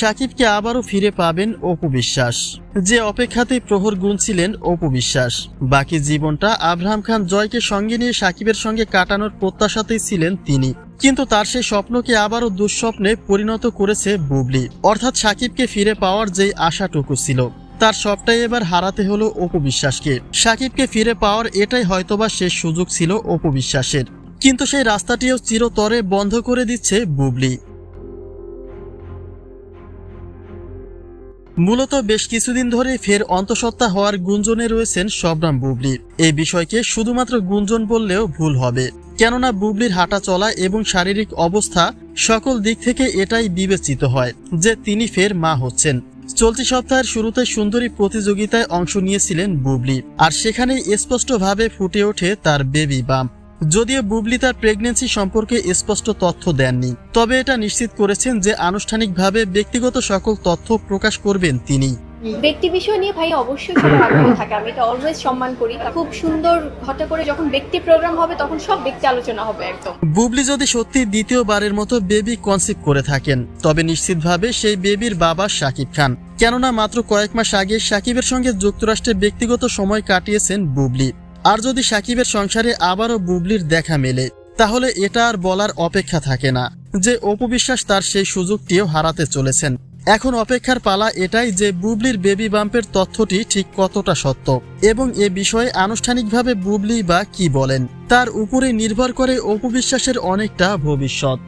সাকিবকে আবারও ফিরে পাবেন অপু বিশ্বাস। যে অপেক্ষাতেই প্রহর গুনছিলেন অপু বিশ্বাস। বাকি জীবনটা আব্রাহাম খান জয়কে সঙ্গে নিয়ে সাকিবের সঙ্গে কাটানোর প্রত্যাশাতেই ছিলেন তিনি। কিন্তু তার সেই স্বপ্নকে আবারও দুঃস্বপ্নে পরিণত করেছে বুবলি। অর্থাৎ সাকিবকে ফিরে পাওয়ার যেই আশাটুকু ছিল তার সবটাই এবার হারাতে হলো অপু বিশ্বাসকে। সাকিবকে ফিরে পাওয়ার এটাই হয়তোবা শেষ সুযোগ ছিল অপু বিশ্বাসের, কিন্তু সেই রাস্তাটিও চিরতরে বন্ধ করে দিচ্ছে বুবলি। মূলত বেশ কিছুদিন ধরে ফের অন্তঃসত্ত্বা হওয়ার গুঞ্জনে রয়েছেন শবনম বুবলি। এই বিষয়কে শুধুমাত্র গুঞ্জন বললেও ভুল হবে, কেননা বুবলির হাঁটা চলা এবং শারীরিক অবস্থা সকল দিক থেকে এটাই বিবেচিত হয় যে তিনি ফের মা হচ্ছেন। চলতি সপ্তাহের শুরুতে সুন্দরী প্রতিযোগিতায় অংশ নিয়েছিলেন বুবলি, আর সেখানেই স্পষ্টভাবে ফুটে ওঠে তার বেবি বাম্প। যদিও বুবলি তার প্রেগন্যান্সি সম্পর্কে স্পষ্ট তথ্য দেননি, তবে এটা নিশ্চিত করেছেন যে আনুষ্ঠানিকভাবে ব্যক্তিগত সকল তথ্য প্রকাশ করবেন তিনি। ব্যক্তি বিষয় নিয়ে ভাই অবশ্যই সবার আগ্রহ থাকে, আমি এটা অলওয়েজ সম্মান করি। খুব সুন্দর ঘটা করে যখন ব্যক্তি প্রোগ্রাম হবে তখন সব ব্যক্তি আলোচনা হবে একদম। বুবলি যদি সত্যি দ্বিতীয়বারের মতো বেবি কনসিভ করে থাকেন তবে নিশ্চিতভাবে সেই বেবির বাবা শাকিব খান, কেননা মাত্র কয়েক মাস আগে সাকিবের সঙ্গে যুক্তরাষ্ট্রে ব্যক্তিগত সময় কাটিয়েছেন বুবলি। আর যদি সাকিবের সংসারে আবারও বুবলির দেখা মেলে তাহলে এটা আর বলার অপেক্ষা থাকে না যে অপু বিশ্বাস তার সেই সুযোগটিও হারাতে চলেছেন। এখন অপেক্ষার পালা এটাই যে বুবলির বেবি বাম্পের তথ্যটি ঠিক কতটা সত্য এবং এ বিষয়ে আনুষ্ঠানিকভাবে বুবলি বা কি বলেন, তার উপরে নির্ভর করে অপু বিশ্বাসের অনেকটা ভবিষ্যৎ।